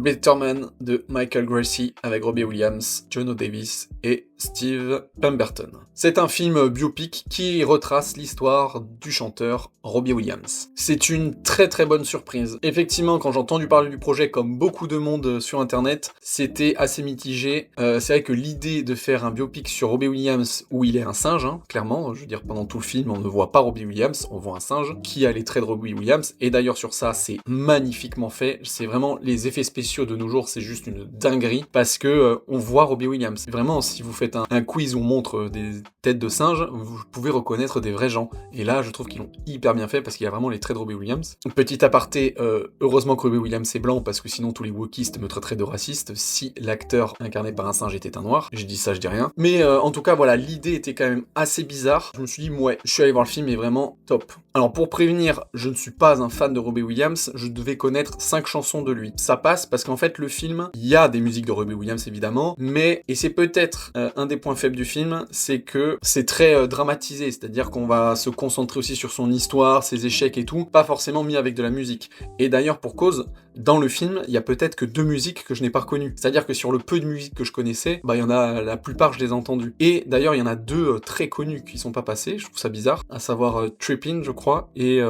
Better Man de Michael Gracie avec Robbie Williams, Juno Davis et Steve Pemberton. C'est un film biopic qui retrace l'histoire du chanteur Robbie Williams. C'est une très très bonne surprise. Effectivement, quand j'ai entendu parler du projet, comme beaucoup de monde sur internet, c'était assez mitigé. C'est vrai que l'idée de faire un biopic sur Robbie Williams où il est un singe, clairement, je veux dire pendant tout le film on ne voit pas Robbie Williams, on voit un singe qui a les traits de Robbie Williams, et d'ailleurs sur ça c'est magnifiquement fait, c'est vraiment les effets spéciaux de nos jours, c'est juste une dinguerie, parce que on voit Robbie Williams. Vraiment, si vous faites un quiz où on montre des têtes de singes, vous pouvez reconnaître des vrais gens, et là je trouve qu'ils l'ont hyper bien fait, parce qu'il y a vraiment les traits de Robbie Williams. Petit aparté, heureusement que Robbie Williams est blanc, parce que sinon tous les wokistes me traiteraient de raciste si l'acteur incarné par un singe était un noir. J'ai dit ça, je dis rien. Mais en tout cas, voilà, l'idée était quand même assez bizarre. Je me suis dit, ouais, je suis allé voir le film, et vraiment top. Alors pour prévenir, je ne suis pas un fan de Robbie Williams, je devais connaître 5 chansons de lui. Ça passe parce qu'en fait le film, il y a des musiques de Robbie Williams évidemment, mais, et c'est peut-être un des points faibles du film, c'est que c'est très dramatisé, c'est-à-dire qu'on va se concentrer aussi sur son histoire, ses échecs et tout, pas forcément mis avec de la musique. Et d'ailleurs pour cause, dans le film, il y a peut-être que 2 musiques que je n'ai pas reconnues. C'est-à-dire que sur le peu de musique que je connaissais, il y en a, la plupart je les ai entendues. Et d'ailleurs il y en a 2 très connues qui sont pas passées, je trouve ça bizarre, à savoir Trippin', je crois, et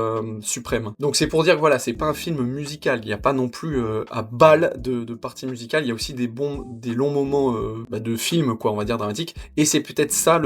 Suprême. Donc c'est pour dire que voilà, c'est pas un film musical, il n'y a pas non plus à balle de partie musicale, il y a aussi des longs moments de film, quoi, on va dire, dramatique, et c'est peut-être ça,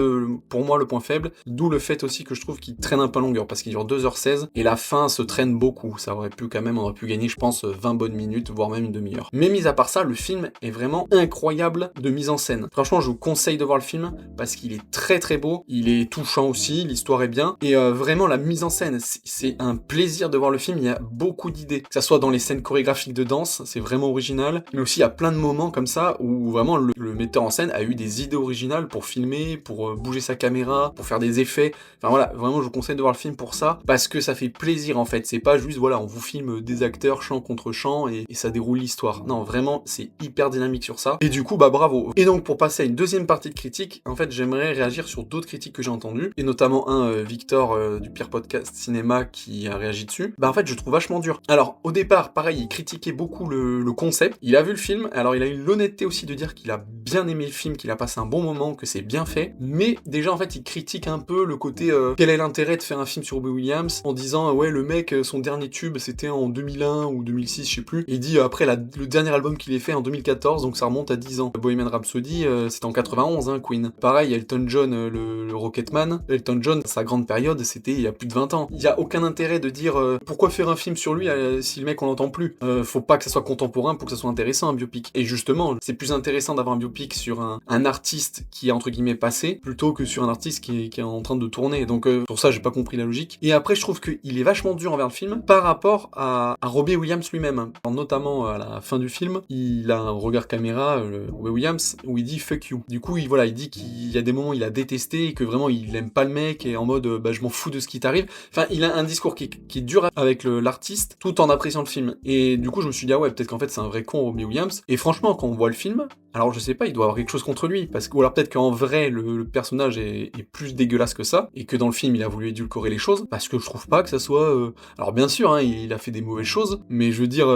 pour moi, le point faible, d'où le fait aussi que je trouve qu'il traîne un peu en longueur, parce qu'il dure 2h16, et la fin se traîne beaucoup, ça aurait pu quand même, on aurait pu gagner, je pense, 20 bonnes minutes, voire même une demi-heure. Mais mis à part ça, le film est vraiment incroyable de mise en scène. Franchement, je vous conseille de voir le film, parce qu'il est très très beau, il est touchant aussi, l'histoire est bien, et vraiment la mise en scène, c'est un plaisir de voir le film, il y a beaucoup d'idées, que ça soit dans les scènes chorégraphiques de danse, c'est vraiment original, mais aussi il y a plein de moments comme ça, où vraiment le metteur en scène a eu des idées originales pour filmer, pour bouger sa caméra, pour faire des effets, enfin voilà, vraiment je vous conseille de voir le film pour ça, parce que ça fait plaisir en fait, c'est pas juste voilà, on vous filme des acteurs chant contre chant et ça déroule l'histoire, non vraiment c'est hyper dynamique sur ça, et du coup bah bravo. Et donc pour passer à une deuxième partie de critique, en fait j'aimerais réagir sur d'autres critiques que j'ai entendues, et notamment Victor du Pire Podcast Cinéma qui a réagi dessus, bah en fait je trouve vachement dur. Alors au départ pareil, il critiquait beaucoup le concept, il a vu le film, alors il a eu l'honnêteté aussi de dire qu'il a bien aimé le film, qu'il a passé un bon moment, que c'est bien fait, mais déjà en fait il critique un peu le côté quel est l'intérêt de faire un film sur Robbie Williams, en disant ouais le mec son dernier tube c'était en 2001 ou 2006 je sais plus, et il dit après le dernier album qu'il ait fait en 2014, donc ça remonte à 10 ans. Bohemian Rhapsody c'était en 91 Queen. Pareil Elton John le Rocketman, Elton John sa grande période c'était il y a plus de 20 ans. Il y a aucun intérêt de dire pourquoi faire un film sur lui si le mec on l'entend plus. Faut pas que ça soit contemporain pour que ça soit intéressant un biopic. Et justement, c'est plus intéressant d'avoir un biopic sur un artiste qui est entre guillemets passé plutôt que sur un artiste qui est en train de tourner. Donc pour ça, j'ai pas compris la logique. Et après, je trouve qu'il est vachement dur envers le film par rapport à Robbie Williams lui-même. Alors, notamment à la fin du film, il a un regard caméra, Robbie Williams, où il dit fuck you. Du coup, il dit qu'il y a des moments où il a détesté et que vraiment il aime pas le mec et en mode bah je m'en fous de ce qui t'arrive. Enfin, il a un discours qui est dur avec l'artiste tout en appréciant le film. Et du coup, je me suis dit ah ouais, peut-être qu'en fait c'est un vrai con Robbie Williams. Et franchement, quand on voit le film, alors je sais pas, il doit avoir quelque chose contre lui, parce que, ou alors peut-être qu'en vrai le personnage est plus dégueulasse que ça, et que dans le film il a voulu édulcorer les choses, parce que je trouve pas que ça soit... Alors bien sûr, il a fait des mauvaises choses, mais je veux dire,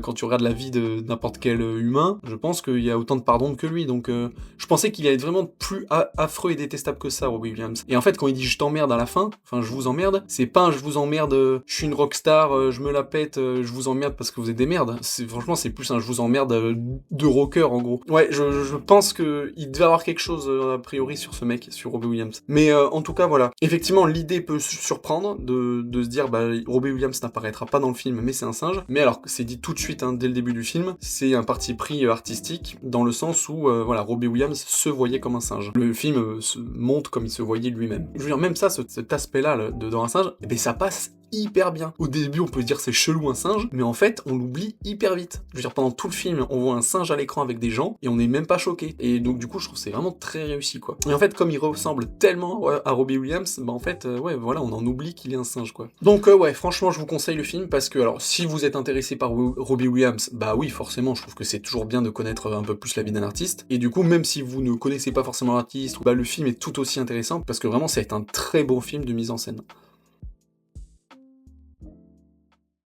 quand tu regardes la vie de n'importe quel humain, je pense qu'il y a autant de pardon que lui, donc je pensais qu'il allait être vraiment plus affreux et détestable que ça, Robbie Williams. Et en fait, quand il dit je t'emmerde à la fin, enfin je vous emmerde, c'est pas un je vous emmerde, je suis une rockstar, je me la pète, je vous emmerde parce que vous êtes des merdes, franchement c'est plus un je vous emmerde de rocker en gros. Ouais, je pense que il devait avoir quelque chose a priori sur ce mec, sur Robbie Williams. Mais en tout cas, voilà. Effectivement, l'idée peut surprendre de se dire, bah, Robbie Williams n'apparaîtra pas dans le film, mais c'est un singe. Mais alors, c'est dit tout de suite, dès le début du film, c'est un parti pris artistique, dans le sens où, voilà, Robbie Williams se voyait comme un singe. Le film se montre comme il se voyait lui-même. Je veux dire, même ça, cet aspect-là, dans un singe, eh ben, ça passe hyper bien. Au début, on peut dire c'est chelou un singe, mais en fait, on l'oublie hyper vite. Je veux dire, pendant tout le film, on voit un singe à l'écran avec des gens, et on n'est même pas choqué. Et donc, du coup, je trouve que c'est vraiment très réussi, quoi. Et en fait, comme il ressemble tellement à Robbie Williams, bah en fait, ouais, voilà, on en oublie qu'il est un singe, quoi. Donc, ouais, franchement, je vous conseille le film, parce que, alors, si vous êtes intéressé par Robbie Williams, bah oui, forcément, je trouve que c'est toujours bien de connaître un peu plus la vie d'un artiste. Et du coup, même si vous ne connaissez pas forcément l'artiste, bah le film est tout aussi intéressant, parce que vraiment, ça va être un très beau film de mise en scène.